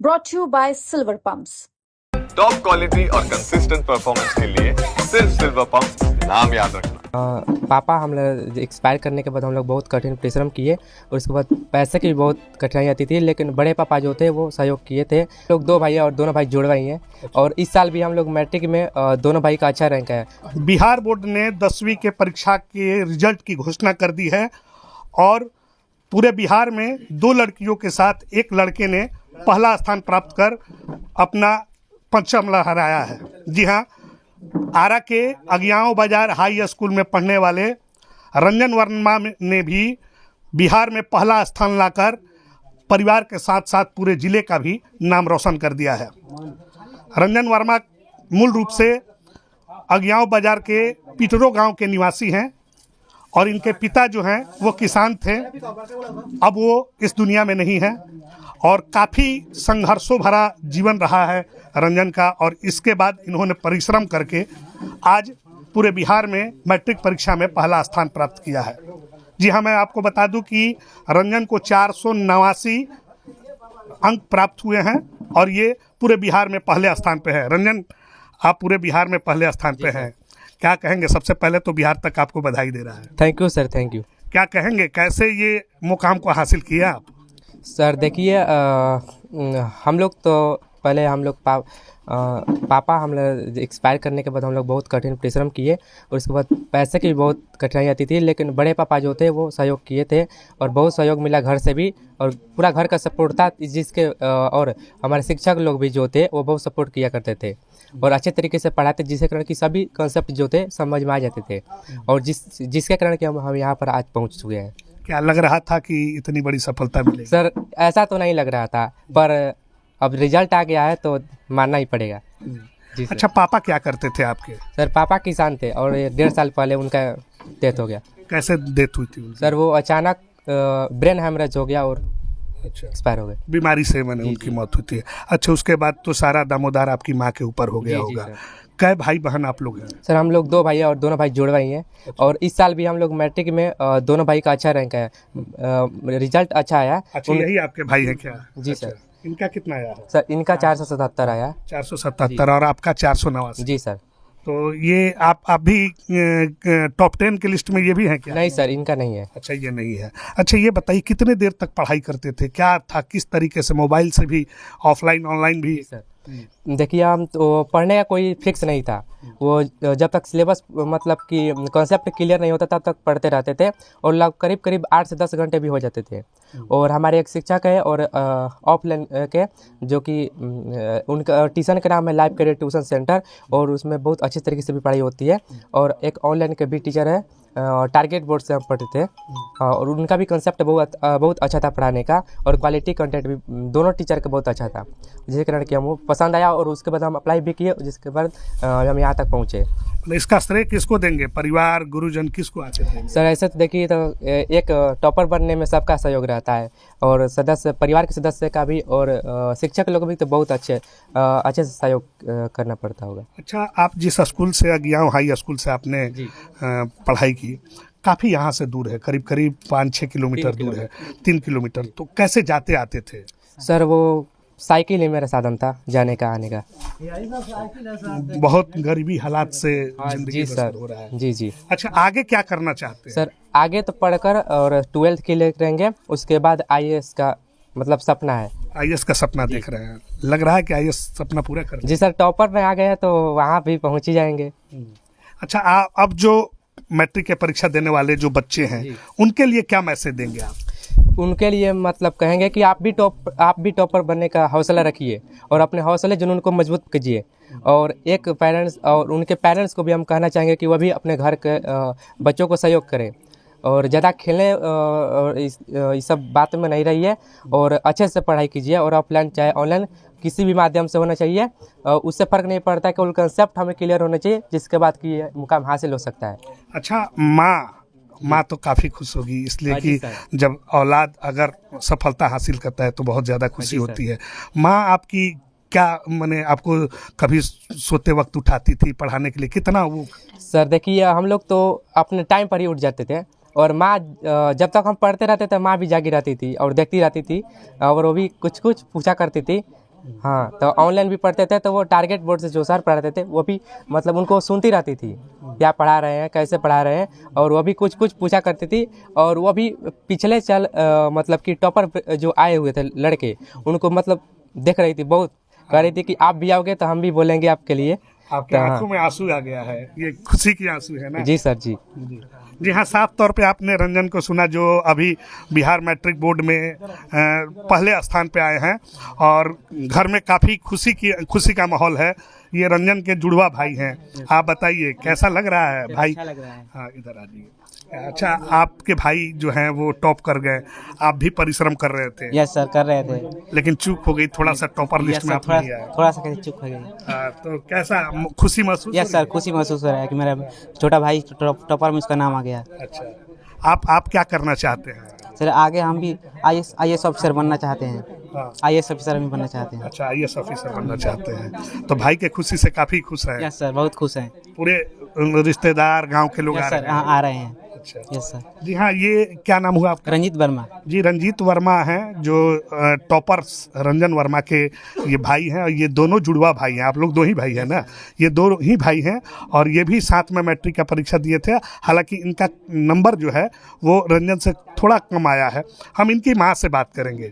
brought to you by Silver Pumps. Top quality और consistent performance के लिए सिर्फ सिल्वर पंप, नाम याद रखना। पापा हम लोग एक्सपायर करने के बाद हम लोग बहुत कठिन परिश्रम किए और उसके बाद पैसे की भी बहुत कठिनाई आती थी, लेकिन बड़े पापा जो थे वो सहयोग किए थे। लोग दो भाई हैं और दोनों भाई जुड़वाई हैं और इस साल भी हम लोग मैट्रिक में दोनों भाई का अच्छा रैंक है। बिहार बोर्ड ने 10वीं के परीक्षा के रिजल्ट की घोषणा कर दी है और पूरे बिहार में 2 लड़कियों के साथ एक लड़के ने पहला स्थान प्राप्त कर अपना परचम लहराया है। जी हाँ, आरा के अगियाओं बाजार हाई स्कूल में पढ़ने वाले रंजन वर्मा ने भी बिहार में पहला स्थान लाकर परिवार के साथ साथ पूरे जिले का भी नाम रोशन कर दिया है। रंजन वर्मा मूल रूप से अगियाओं बाजार के पिटरो गांव के निवासी हैं और इनके पिता जो हैं वो किसान थे। अब वो इस दुनिया में नहीं हैं और काफ़ी संघर्षों भरा जीवन रहा है रंजन का, और इसके बाद इन्होंने परिश्रम करके आज पूरे बिहार में मैट्रिक परीक्षा में पहला स्थान प्राप्त किया है। जी हाँ, मैं आपको बता दूं कि रंजन को 489 अंक प्राप्त हुए हैं और ये पूरे बिहार में पहले स्थान पे है। रंजन, आप पूरे बिहार में पहले स्थान पे हैं, क्या कहेंगे? सबसे पहले तो बिहार तक आपको बधाई दे रहा है। Thank you sir, thank you. क्या कहेंगे, कैसे ये मुकाम को हासिल किया आप? सर देखिए, हम लोग तो पहले हम लोग पापा हम लोग एक्सपायर करने के बाद हम लोग बहुत कठिन परिश्रम किए और उसके बाद पैसे की भी बहुत कठिनाई आती थी, लेकिन बड़े पापा जो थे वो सहयोग किए थे और बहुत सहयोग मिला घर से भी और पूरा घर का सपोर्ट था, जिसके और हमारे शिक्षक लोग भी जो थे वो बहुत सपोर्ट किया करते थे और अच्छे तरीके से पढ़ाते, जिसके कारण कि सभी कॉन्सेप्ट जो थे समझ में आ जाते थे और जिसके कारण कि हम यहाँ पर आज पहुँच चुके हैं। क्या लग रहा था कि इतनी बड़ी सफलता मिलेगी? सर ऐसा तो नहीं लग रहा था, पर अब रिजल्ट आ गया है तो मानना ही पड़ेगा। जी सर। अच्छा, पापा क्या करते थे आपके? सर पापा किसान थे और 1.5 साल पहले उनका डेथ हो गया। कैसे डेथ हुई थी उनकी? सर वो अचानक ब्रेन हैमरेज हो गया और अच्छा, एक्सपायर हो गए। बीमारी से मैंने उनकी मौत हुई थी। अच्छा, उसके बाद तो सारा दामोदार आपकी माँ के ऊपर हो गया होगा। कै भाई बहन आप लोग हैं? सर हम लोग 2 भाई हैं और दोनों भाई जुड़वाई हैं और इस साल भी हम लोग मैट्रिक में दोनों भाई का अच्छा रैंक है, रिजल्ट अच्छा आया। अच्छा, यही आपके भाई हैं क्या? जी अच्छा, सर। इनका कितना आया है? सर इनका 477 आया। 477 और आपका 489। जी सर। तो ये आप भी टॉप 10 के लिस्ट में ये भी हैं क्या? नहीं सर, इनका नहीं है। अच्छा, ये नहीं है। अच्छा, ये बताइए कितने देर तक पढ़ाई करते थे, क्या था, किस तरीके से, मोबाइल से भी, ऑफलाइन ऑनलाइन भी? सर देखिए, हम तो पढ़ने का कोई फिक्स नहीं था, वो जब तक सिलेबस मतलब कि कॉन्सेप्ट क्लियर नहीं होता तब तक पढ़ते रहते थे और करीब करीब 8 से 10 घंटे भी हो जाते थे। और हमारे एक शिक्षक है और ऑफलाइन के, जो कि उनका ट्यूशन का नाम है लाइफ कैरियर ट्यूशन सेंटर और उसमें बहुत अच्छे तरीके से भी पढ़ाई होती है। और एक ऑनलाइन के भी टीचर है, टारगेट बोर्ड से हम पढ़ते थे और उनका भी कंसेप्ट बहुत अच्छा था पढ़ाने का और क्वालिटी कंटेंट भी दोनों टीचर का बहुत अच्छा था, जिसके कारण कि हमको पसंद आया और उसके बाद हम अप्लाई भी किए, जिसके बाद हम यहाँ तक पहुँचे। इसका श्रेय किसको देंगे? परिवार, गुरुजन, किसको आते थे? सर ऐसे तो देखिए, तो एक टॉपर बनने में सबका सहयोग रहता है और सदस्य, परिवार के सदस्य का भी और शिक्षक लोग भी तो बहुत अच्छे से सहयोग करना पड़ता होगा। अच्छा, आप जिस स्कूल से, अगियाओं हाई स्कूल से आपने पढ़ाई की, काफ़ी यहाँ से दूर है, करीब करीब 5-6 किलोमीटर दूर है, 3 किलोमीटर। तो कैसे जाते आते थे? सर वो साइकिल ही मेरा साधन था जाने का आने का। बहुत गरीबी हालात से जिंदगी बसर हो रहा है। जी जी। अच्छा, आगे क्या करना चाहते हैं? सर आगे तो पढ़कर और 12th के लिए करेंगे, उसके बाद IAS का मतलब सपना है। IAS का सपना देख रहे हैं? लग रहा है कि IAS सपना पूरा कर? जी सर, टॉपर में आ गए तो वहाँ भी पहुँच ही जाएंगे। अच्छा, अब जो मैट्रिक की परीक्षा देने वाले जो बच्चे हैं उनके लिए क्या मैसेज देंगे आप? उनके लिए मतलब कहेंगे कि आप भी टॉपर बनने का हौसला रखिए और अपने हौसले जुनून को मजबूत कीजिए। और एक पेरेंट्स और उनके पेरेंट्स को भी हम कहना चाहेंगे कि वह भी अपने घर के बच्चों को सहयोग करें और ज़्यादा खेलने और इस सब बात में नहीं रहिए और अच्छे से पढ़ाई कीजिए और ऑफलाइन चाहे ऑनलाइन किसी भी माध्यम से होना चाहिए। उससे फ़र्क नहीं पड़ता, केवल कंसेप्ट हमें क्लियर होना चाहिए, जिसके बाद कि मुकाम हासिल हो सकता है। अच्छा, माँ तो काफ़ी खुश होगी, इसलिए कि जब औलाद अगर सफलता हासिल करता है तो बहुत ज़्यादा खुशी होती है। माँ आपकी क्या मैंने आपको कभी सोते वक्त उठाती थी पढ़ाने के लिए? कितना वो? सर देखिए, हम लोग तो अपने टाइम पर ही उठ जाते थे और माँ जब तक हम पढ़ते रहते थे माँ भी जागी रहती थी और देखती रहती थी और वो भी कुछ कुछ पूछा करती थी हाँ, तो ऑनलाइन भी पढ़ते थे, तो वो टारगेट बोर्ड से जो सर पढ़ाते थे वो भी मतलब उनको सुनती रहती थी, क्या पढ़ा रहे हैं, कैसे पढ़ा रहे हैं, और वो भी कुछ कुछ पूछा करती थी। और वो भी पिछले मतलब कि टॉपर जो आए हुए थे लड़के, उनको मतलब देख रही थी, बहुत कह रही थी कि आप भी आओगे तो हम भी बोलेंगे आपके लिए। आपके तो हाँ। आंखों में आंसू आ गया है, ये खुशी की आंसू है ना? जी सर जी। जी हाँ, साफ तौर पे आपने रंजन को सुना, जो अभी बिहार मैट्रिक बोर्ड में पहले स्थान पे आए हैं और घर में काफ़ी खुशी का माहौल है। ये रंजन के जुड़वा भाई हैं। आप बताइए कैसा लग रहा है भाई? अच्छा लग रहा है। हाँ, इधर आ जाइए। अच्छा, आपके भाई जो हैं वो टॉप कर गए, आप भी परिश्रम कर रहे थे, यस सर, कर रहे थे। लेकिन चूक हो गई, थोड़ा सा टॉपर यस लिस्ट में सर, आप नहीं आए। थोड़ा सा कैसे चुप हो गई। तो कैसा खुशी महसूस? यस सर, खुशी महसूस हो रहा है कि मेरा छोटा भाई टॉपर में उसका नाम आ गया। अच्छा, आप क्या करना चाहते हैं? सर आगे हम भी आईएएस ऑफिसर बनना चाहते हैं। हाँ। आईएएस ऑफिसर भी बनना चाहते हैं। अच्छा, आईएएस ऑफिसर बनना चाहते हैं, तो भाई के खुशी से काफी खुश हैं। यस सर, बहुत खुश हैं। पूरे रिश्तेदार गांव के लोग आ यस रहे सर, हैं। हाँ आ रहे हैं। अच्छा, यस सर। जी हाँ, ये क्या नाम हुआ आपका? रंजीत वर्मा। जी, रंजीत वर्मा हैं, जो टॉपर्स रंजन वर्मा के ये भाई हैं, और ये दोनों जुड़वा भाई हैं। आप लोग दो ही भाई हैं ना? ये दो ही भाई हैं, और ये भी साथ में मैट्रिक का परीक्षा दिए थे। हालांकि इनका नंबर जो है वो रंजन से थोड़ा कम आया है। हम इनकी माँ से बात करेंगे।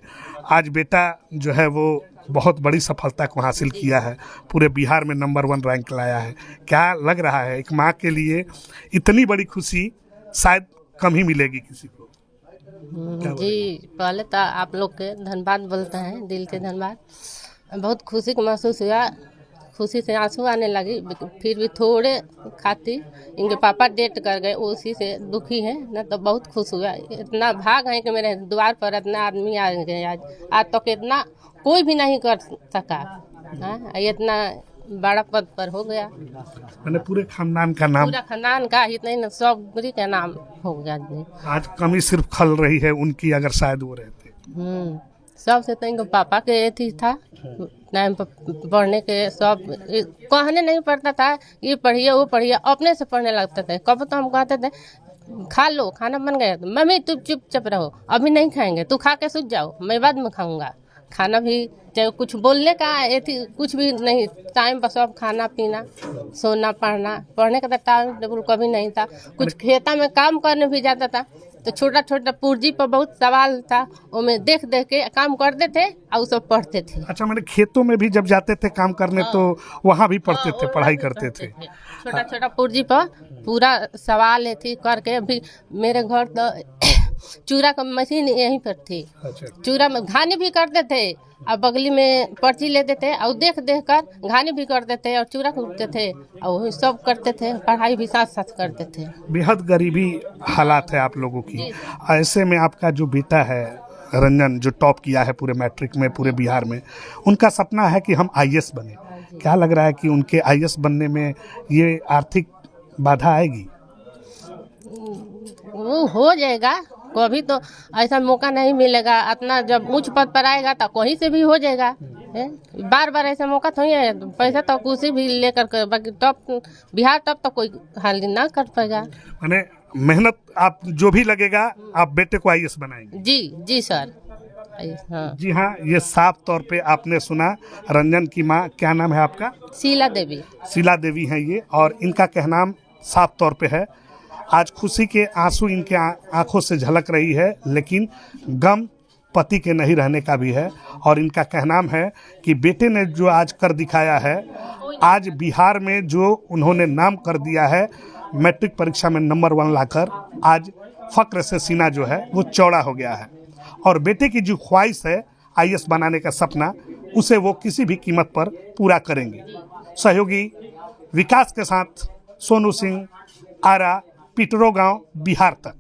आज बेटा जो है वो बहुत बड़ी सफलता को हासिल किया है, पूरे बिहार में नंबर 1 रैंक लाया है। क्या लग रहा है? एक माँ के लिए इतनी बड़ी खुशी शायद कम ही मिलेगी किसी को। जी, पहले तो आप लोग के धन्यवाद बोलते हैं, दिल से धन्यवाद। बहुत खुशी को महसूस हुआ, खुशी से आंसू आने लगी। फिर भी थोड़े खातिर इनके पापा डेट कर गए, उसी से दुखी हैं, न तो बहुत खुश हुआ। इतना भाग है कि मेरे द्वार पर इतना आदमी आ गए। आज तक इतना कोई भी नहीं कर सका। हाँ, इतना बड़ा पद पर हो गया। मैंने पूरे खानदान का नाम, पूरा खानदान का ही नहीं, सब का नाम हो गया जी। आज कमी सिर्फ खल रही है उनकी, अगर शायद वो रहते। सबसे तो इनको पापा के थी था, टाइम पर पढ़ने के सब कहने नहीं पड़ता था, ये पढ़िए वो पढ़िए, अपने से पढ़ने लगते थे। कब तो हम कहते थे खा लो, खाना बन गया, तो मम्मी तुम चुपचाप रहो, अभी नहीं खाएंगे, तू खा के सूझ जाओ, मैं बाद में खाऊंगा। खाना भी चाहे कुछ बोलने का कुछ भी नहीं, टाइम पर सब खाना पीना, सोना, पढ़ने का तो टाइम टेबल कभी नहीं था। कुछ खेता में काम करने भी जाता था, तो छोटा छोटा पूर्जी पर बहुत सवाल था, उनमें देख देख के काम करते थे और सब पढ़ते थे। अच्छा, मैंने खेतों में भी जब जाते थे काम करने, तो वहाँ भी पढ़ते थे, पढ़ाई करते थे। छोटा छोटा पूर्जी पर पूरा सवाल थी करके। अभी मेरे घर तो चूरा का मशीन यहीं पर थी। अच्छा। चूरा में घानी भी करते थे, और बगली में पर्ची लेते थे और देख देख कर घानी भी करते थे और चूरा कूटते थे और वही सब करते थे, पढ़ाई भी साथ साथ करते थे। बेहद गरीबी हालात है आप लोगों की। ऐसे में आपका जो बेटा है रंजन, जो टॉप किया है पूरे मैट्रिक में, पूरे बिहार में, उनका सपना है कि हम आईएएस बने। क्या लग रहा है कि उनके आईएएस बनने में ये आर्थिक बाधा आएगी? वो हो जाएगा, कभी तो ऐसा मौका नहीं मिलेगा। अपना जब उच्च पद पर आएगा तो कहीं से भी हो जाएगा। बार बार ऐसा मौका थोड़ी है, पैसा तो कुछ भी लेकर कर, बाकी टॉप बिहार टॉप तो कोई हाल ना कर पाएगा। मैंने मेहनत आप जो भी लगेगा, आप बेटे को आईएएस बनाएंगे? जी जी सर। हाँ। जी हाँ, ये साफ तौर पे आपने सुना रंजन की माँ, क्या नाम है आपका? शीला देवी। शीला देवी हैं ये, और इनका कहना साफ तौर पे है। आज खुशी के आंसू इनके आंखों से झलक रही है, लेकिन गम पति के नहीं रहने का भी है। और इनका कहना है कि बेटे ने जो आज कर दिखाया है, आज बिहार में जो उन्होंने नाम कर दिया है, मैट्रिक परीक्षा में नंबर 1 लाकर, आज फक्र से सीना जो है वो चौड़ा हो गया है। और बेटे की जो ख्वाहिश है आईएएस बनाने का सपना, उसे वो किसी भी कीमत पर पूरा करेंगे। सहयोगी विकास के साथ सोनू सिंह, आरा, पिटरो गांव, बिहार तक।